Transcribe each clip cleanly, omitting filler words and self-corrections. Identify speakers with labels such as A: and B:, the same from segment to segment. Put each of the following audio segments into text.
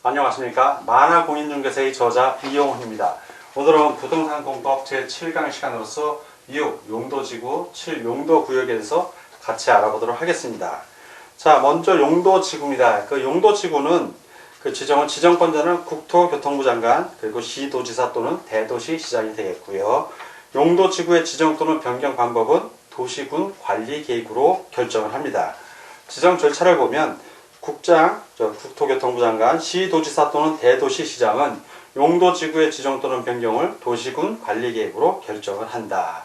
A: 안녕하십니까. 만화공인중개사의 저자 이용훈입니다. 오늘은 부동산공법 제7강 시간으로서 6 용도지구 7 용도구역에 대해서 같이 알아보도록 하겠습니다. 자, 먼저 용도지구입니다. 그 용도지구는 그 지정권자는 국토교통부 장관 그리고 시도지사 또는 대도시시장이 되겠고요. 용도지구의 지정 또는 변경 방법은 도시군 관리계획으로 결정을 합니다. 지정 절차를 보면 국장, 국토교통부 장관, 시도지사 또는 대도시시장은 용도지구의 지정 또는 변경을 도시군 관리계획으로 결정을 한다.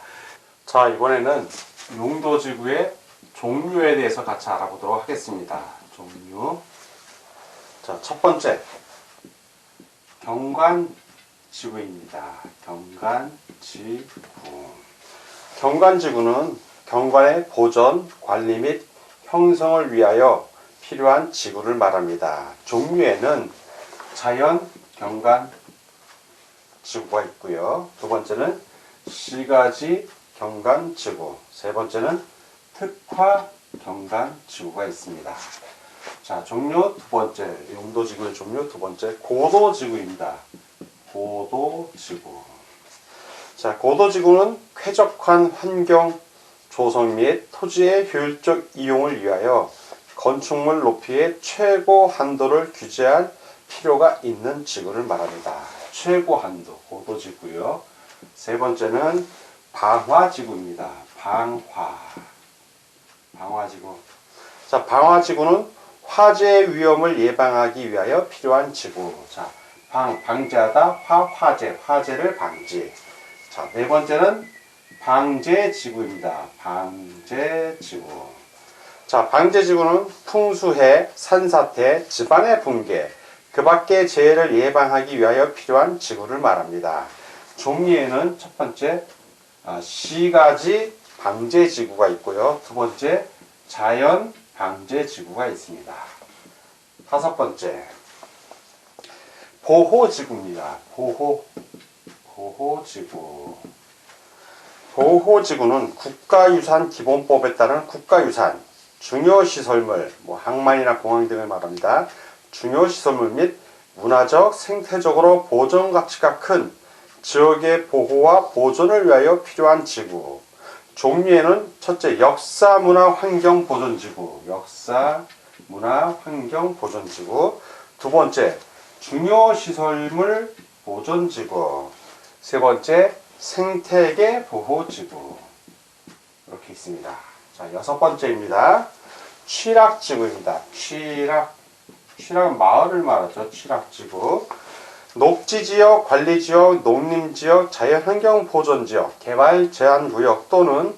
A: 자, 이번에는 용도지구의 종류에 대해서 같이 알아보도록 하겠습니다. 종류. 자, 첫 번째, 경관지구입니다. 경관지구. 경관지구는 경관의 보존, 관리 및 형성을 위하여 필요한 지구를 말합니다. 종류에는 자연 경관 지구가 있고요. 두 번째는 시가지 경관 지구, 세 번째는 특화 경관 지구가 있습니다. 자, 종류 두 번째, 용도지구의 종류 두 번째, 고도지구입니다. 고도지구. 자, 고도지구는 쾌적한 환경 조성 및 토지의 효율적 이용을 위하여 건축물 높이의 최고 한도를 규제할 필요가 있는 지구를 말합니다. 최고 한도, 고도지구요. 세 번째는 방화지구입니다. 방화지구. 자, 방화지구는 화재 위험을 예방하기 위하여 필요한 지구. 자, 방제하다, 화재를 방지. 자, 네 번째는 방제지구입니다. 방제지구. 자, 방제지구는 풍수해, 산사태, 집안의 붕괴, 그 밖의 재해를 예방하기 위하여 필요한 지구를 말합니다. 종류에는 첫 번째, 시가지 방제지구가 있고요. 두 번째, 자연 방제지구가 있습니다. 다섯 번째, 보호지구입니다. 보호지구. 보호지구는 국가유산 기본법에 따른 국가유산, 중요시설물, 항만이나 공항 등을 말합니다. 중요시설물 및 문화적, 생태적으로 보존가치가 큰 지역의 보호와 보존을 위하여 필요한 지구. 종류에는 첫째, 역사문화환경보존지구. 역사문화환경보존지구. 두 번째, 중요시설물 보존지구. 세 번째, 생태계 보호지구. 이렇게 있습니다. 자, 여섯 번째입니다. 취락지구입니다. 취락은 마을을 말하죠. 취락지구. 녹지지역, 관리지역, 농림지역, 자연환경보존지역, 개발제한구역 또는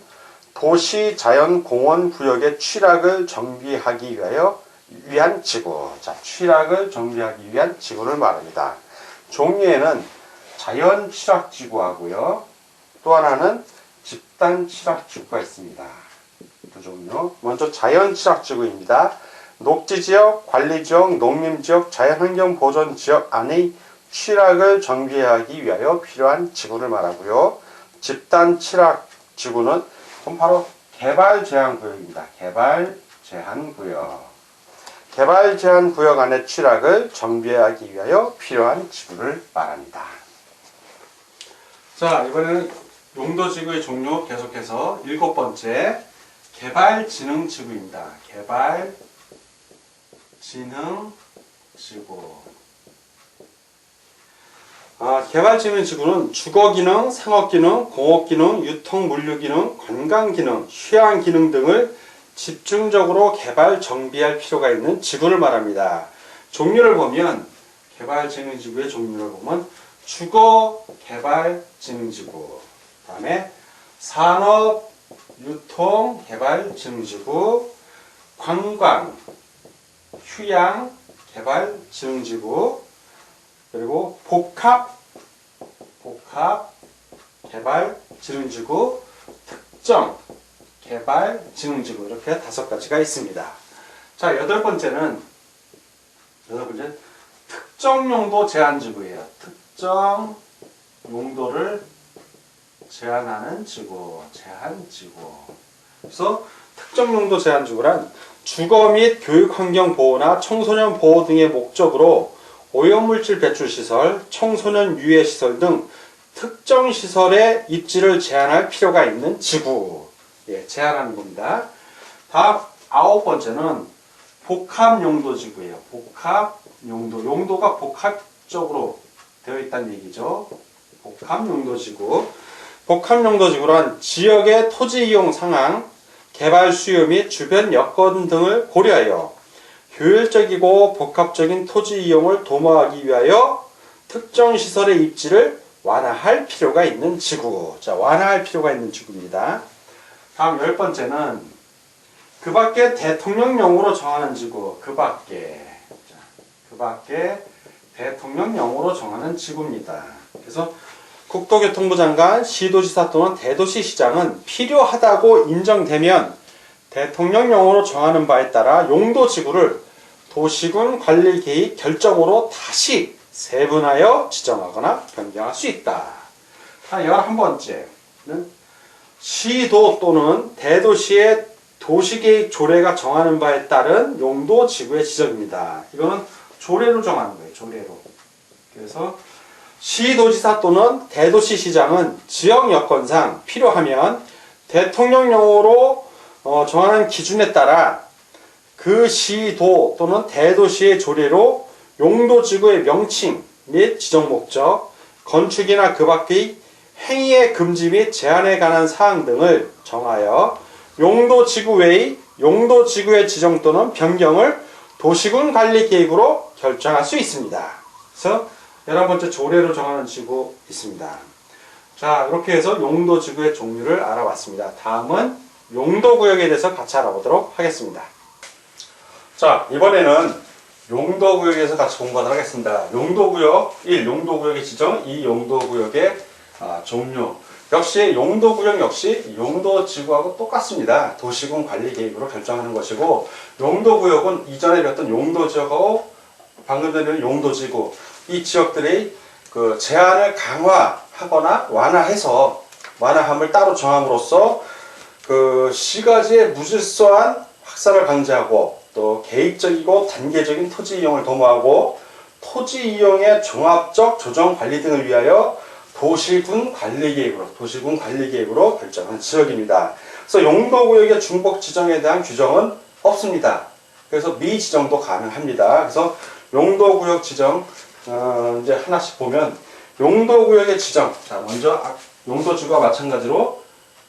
A: 도시자연공원구역의 취락을 정비하기 위한 지구. 자, 취락을 정비하기 위한 지구를 말합니다. 종류에는 자연취락지구하고요. 또 하나는 집단취락지구가 있습니다. 두 종류. 먼저 자연취락지구입니다. 녹지지역, 관리지역, 농림지역, 자연환경보존지역 안의 취락을 정비하기 위하여 필요한 지구를 말하고요. 집단취락지구는 바로 개발제한구역입니다. 개발제한구역. 개발제한구역 안의 취락을 정비하기 위하여 필요한 지구를 말합니다. 자, 이번에는 용도지구의 종류 계속해서 일곱 번째, 개발지능지구입니다. 개발지능지구. 개발지능지구는 주거기능, 상업기능, 공업기능, 유통물류기능, 관광기능, 휴양기능 등을 집중적으로 개발, 정비할 필요가 있는 지구를 말합니다. 종류를 보면, 개발지능지구의 종류를 보면 주거개발지능지구, 그 다음에 산업유통개발지능지구, 관광, 휴양개발지능지구, 그리고 복합개발지능지구, 특정개발지능지구, 이렇게 다섯 가지가 있습니다. 자, 여덟 번째는 특정용도 제한지구예요. 특정 용도를 제한하는 지구, 제한지구. 그래서 특정용도 제한지구란 주거 및 교육환경 보호나 청소년 보호 등의 목적으로 오염물질 배출시설, 청소년 유해시설 등 특정 시설의 입지를 제한할 필요가 있는 지구. 예, 제한하는 겁니다. 다음 9번째는 복합용도지구예요. 복합용도. 용도가 복합적으로 되어 있다는 얘기죠. 복합용도지구. 복합용도지구란 지역의 토지 이용 상황, 개발 수요 및 주변 여건 등을 고려하여 효율적이고 복합적인 토지 이용을 도모하기 위하여 특정 시설의 입지를 완화할 필요가 있는 지구. 자, 완화할 필요가 있는 지구입니다. 다음 10번째는 그 밖에 대통령령으로 정하는 지구. 그 밖에 대통령령으로 정하는 지구입니다. 그래서 국토교통부 장관, 시도지사 또는 대도시시장은 필요하다고 인정되면 대통령령으로 정하는 바에 따라 용도지구를 도시군 관리계획 결정으로 다시 세분하여 지정하거나 변경할 수 있다. 11번째는 시도 또는 대도시의 도시계획 조례가 정하는 바에 따른 용도지구의 지정입니다. 이거는 조례로 정하는 거예요. 조례로. 그래서 시도지사 또는 대도시시장은 지역 여건상 필요하면 대통령령으로 정하는 기준에 따라 그 시도 또는 대도시의 조례로 용도지구의 명칭 및 지정 목적, 건축이나 그 밖의 행위의 금지 및 제한에 관한 사항 등을 정하여 용도지구 외의 용도지구의 지정 또는 변경을 도시군 관리계획으로 결정할 수 있습니다. 그래서 11번째 조례로 정하는 지구 있습니다. 자, 이렇게 해서 용도지구의 종류를 알아봤습니다. 다음은 용도구역에 대해서 같이 알아보도록 하겠습니다. 자, 이번에는 용도구역에서 같이 공부하도록 하겠습니다. 용도구역 1. 용도구역의 지정 2. 용도구역의 종류. 역시 용도구역 역시 용도지구하고 똑같습니다. 도시군 관리계획으로 결정하는 것이고, 용도구역은 이전에 배웠던 용도지역하고 방금 전에 용도지구, 이 지역들의 그 제한을 강화하거나 완화함을 따로 정함으로써 그 시가지의 무질서한 확산을 방지하고 또 계획적이고 단계적인 토지 이용을 도모하고 토지 이용의 종합적 조정 관리 등을 위하여 도시군 관리계획으로 결정한 지역입니다. 그래서 용도구역의 중복 지정에 대한 규정은 없습니다. 그래서 미지정도 가능합니다. 그래서 용도구역 지정 이제 하나씩 보면 용도구역의 지정. 자, 먼저 용도지구와 마찬가지로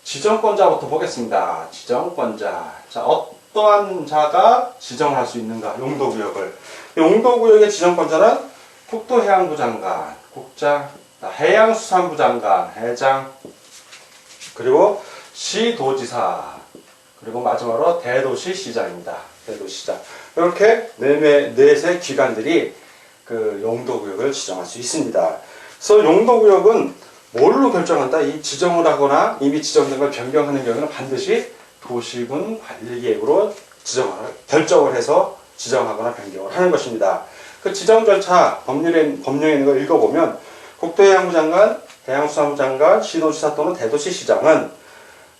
A: 지정권자부터 보겠습니다. 지정권자. 자, 어떠한 자가 지정할 수 있는가? 용도구역을. 용도구역의 지정권자는 국토해양부 장관, 국장, 해양수산부 장관, 해장, 그리고 시도지사, 그리고 마지막으로 대도시시장입니다. 대도시시장. 이렇게 넷의 기관들이 그 용도구역을 지정할 수 있습니다. 그래서 용도구역은 뭘로 결정한다? 이 지정을 하거나 이미 지정된 걸 변경하는 경우는 반드시 도시군 관리계획으로 결정을 해서 지정하거나 변경을 하는 것입니다. 그 지정 절차 법령에 있는 걸 읽어보면 국토해양부 장관, 해양수산부 장관, 시도지사 또는 대도시시장은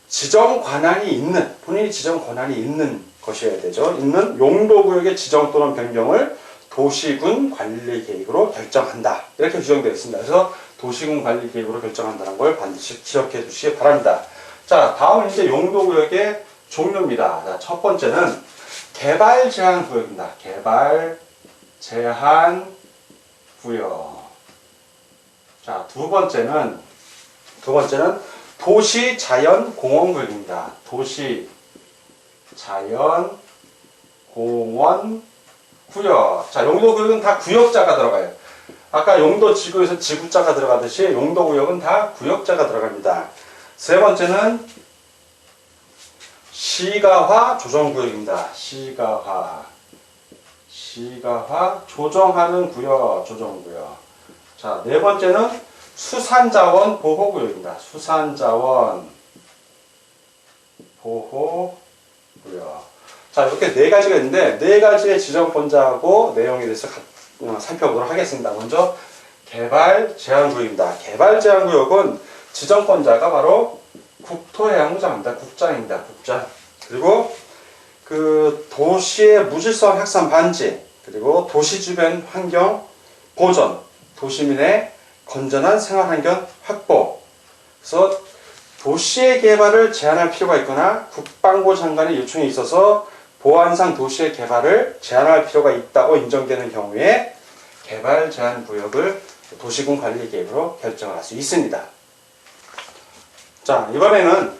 A: 지정 권한이 있는, 본인이 지정 권한이 있는 것이어야 되죠. 있는 용도구역의 지정 또는 변경을 도시군 관리계획으로 결정한다. 이렇게 규정되어 있습니다. 그래서 도시군 관리계획으로 결정한다는 걸 반드시 기억해 두시기 바랍니다. 자, 다음은 이제 용도구역의 종류입니다. 자, 첫 번째는 개발제한구역입니다. 개발제한구역. 자, 두 번째는 도시자연공원구역입니다. 도시자연공원구역. 자, 용도구역은 다 구역자가 들어가요. 아까 용도지구에서 지구자가 들어가듯이 용도구역은 다 구역자가 들어갑니다. 세 번째는 시가화 조정구역입니다. 시가화 조정하는 구역, 조정구역. 자, 네 번째는 수산자원 보호구역입니다. 수산자원 보호구역. 자, 이렇게 네 가지가 있는데, 네 가지의 지정권자하고 내용에 대해서 살펴보도록 하겠습니다. 먼저, 개발제한구역입니다. 개발제한구역은 지정권자가 바로 국토해양부 장관입니다. 국장입니다. 국장. 그리고 그 도시의 무질서한 확산 방지, 그리고 도시 주변 환경 보존, 도시민의 건전한 생활 환경 확보. 그래서 도시의 개발을 제한할 필요가 있거나 국방부 장관의 요청이 있어서 보안상 도시의 개발을 제한할 필요가 있다고 인정되는 경우에 개발 제한 구역을 도시군 관리 계획으로 결정할 수 있습니다. 자, 이번에는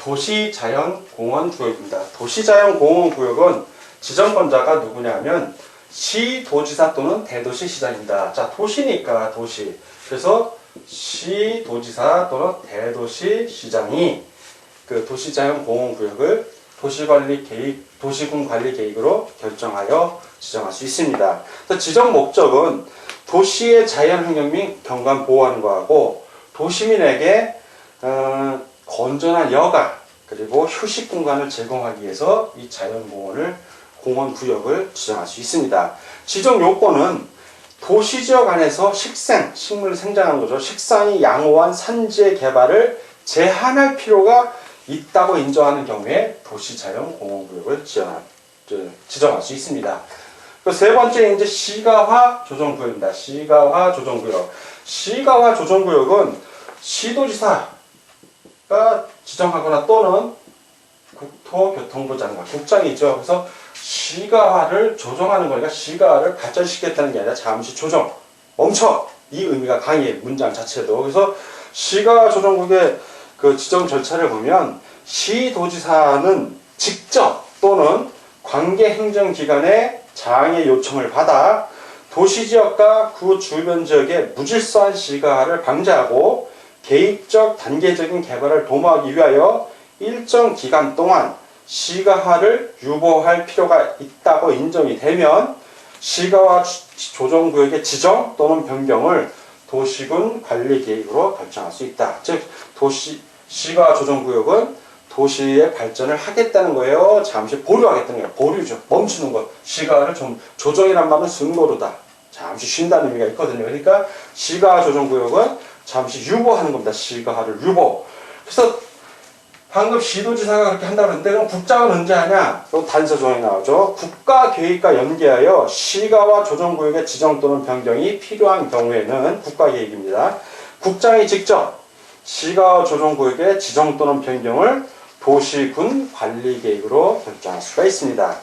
A: 도시자연공원 구역입니다. 도시자연공원 구역은 지정권자가 누구냐면 시도지사 또는 대도시시장입니다. 자, 도시니까 도시. 그래서 시도지사 또는 대도시시장이 그 도시자연공원 구역을 도시군 관리 계획으로 결정하여 지정할 수 있습니다. 그래서 지정 목적은 도시의 자연환경 및 경관 보호하는 거하고 도시민에게 건전한 여가 그리고 휴식 공간을 제공하기 위해서 이 공원 구역을 지정할 수 있습니다. 지정 요건은 도시지역 안에서 식물을 생장하는 거죠. 식상이 양호한 산지의 개발을 제한할 필요가 있다고 인정하는 경우에 도시자연공원구역을 지정할 수 있습니다. 그 세 번째 이제 시가화 조정구역입니다. 시가화 조정구역. 시가화 조정구역은 시도지사가 지정하거나 또는 국토교통부 장관, 국장이죠. 그래서 시가화를 조정하는 거니까 시가화를 발전시키겠다는 게 아니라 잠시 조정, 멈춰! 이 의미가 강해요. 문장 자체도. 그래서 시가화 조정구역의 그 지정 절차를 보면 시도지사는 직접 또는 관계 행정기관의 장의 요청을 받아 도시지역과 그 주변 지역의 무질서한 시가화를 방지하고 개입적 단계적인 개발을 도모하기 위하여 일정 기간 동안 시가화를 유보할 필요가 있다고 인정이 되면 시가화 조정구역의 지정 또는 변경을 도시군 관리계획으로 결정할 수 있다. 즉 시가화 조정구역은 도시의 발전을 하겠다는 거예요. 잠시 보류하겠다는 거예요. 보류죠. 멈추는 것. 시가화를 좀 조정이란 말은 승고로다. 잠시 쉰다는 의미가 있거든요. 그러니까 시가화 조정구역은 잠시 유보하는 겁니다. 시가화를 유보. 그래서 방금 시도지사가 그렇게 한다고 했는데 그럼 국장은 언제 하냐? 또 단서 조항이 나오죠. 국가계획과 연계하여 시가화 조정구역의 지정 또는 변경이 필요한 경우에는 국가계획입니다. 국장이 직접 시가화 조정구역의 지정 또는 변경을 도시군 관리계획으로 결정할 수가 있습니다.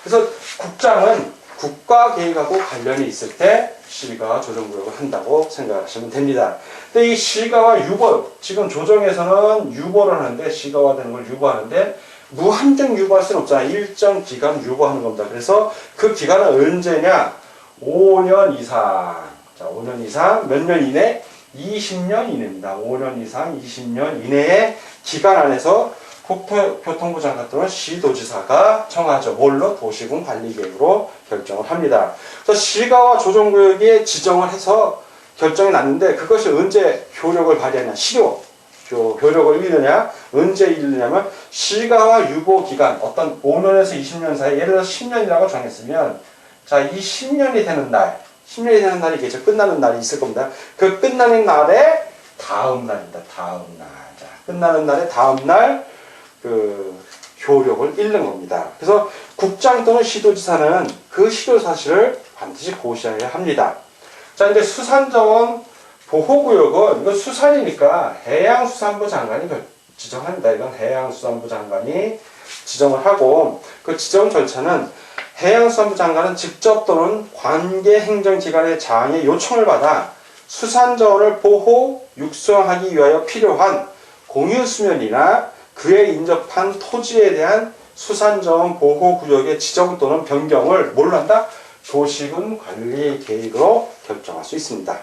A: 그래서 국장은 국가계획하고 관련이 있을 때 시가화 조정구역을 한다고 생각하시면 됩니다. 근데 이 시가화 유보, 지금 조정에서는 유보를 하는데 시가화되는 걸 유보하는데 무한정 유보할 수는 없잖아요. 일정 기간 유보하는 겁니다. 그래서 그 기간은 언제냐? 5년 이상. 자, 5년 이상 몇 년 이내? 20년 이내입니다. 5년 이상 20년 이내의 기간 안에서 국토교통부 장관 또는 시도지사가 정하죠. 뭘로? 도시군 관리계획으로 결정을 합니다. 그래서 시가화 조정구역에 지정을 해서 결정이 났는데 그것이 언제 효력을 발휘하냐? 효력을 잃느냐? 언제 잃느냐면 시가화 유보 기간 어떤 5년에서 20년 사이 예를 들어서 10년이라고 정했으면 자, 이 10년이 되는 날이 계속 끝나는 날이 있을 겁니다. 그 끝나는 날의 다음 날입니다. 다음 날. 자, 끝나는 날의 다음 날 그 효력을 잃는 겁니다. 그래서 국장 또는 시도지사는 그 실효 사실을 반드시 고시해야 합니다. 자, 이제 수산정원 보호구역은 이건 수산이니까 해양수산부 장관이 지정합니다. 이건 해양수산부 장관이 지정을 하고 그 지정 절차는 해양수산부 장관은 직접 또는 관계행정기관의 장의 요청을 받아 수산자원을 보호, 육성하기 위하여 필요한 공유수면이나 그에 인접한 토지에 대한 수산자원 보호구역의 지정 또는 변경을 뭘로 한다? 도시군 관리계획으로 결정할 수 있습니다.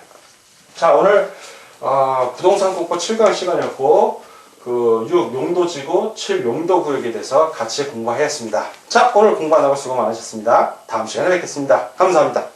A: 자, 오늘 부동산 공부 7강 시간이었고 그 6 용도지구 7 용도구역에 대해서 같이 공부하였습니다. 자, 오늘 공부하느라고 수고 많으셨습니다. 다음 시간에 뵙겠습니다. 감사합니다.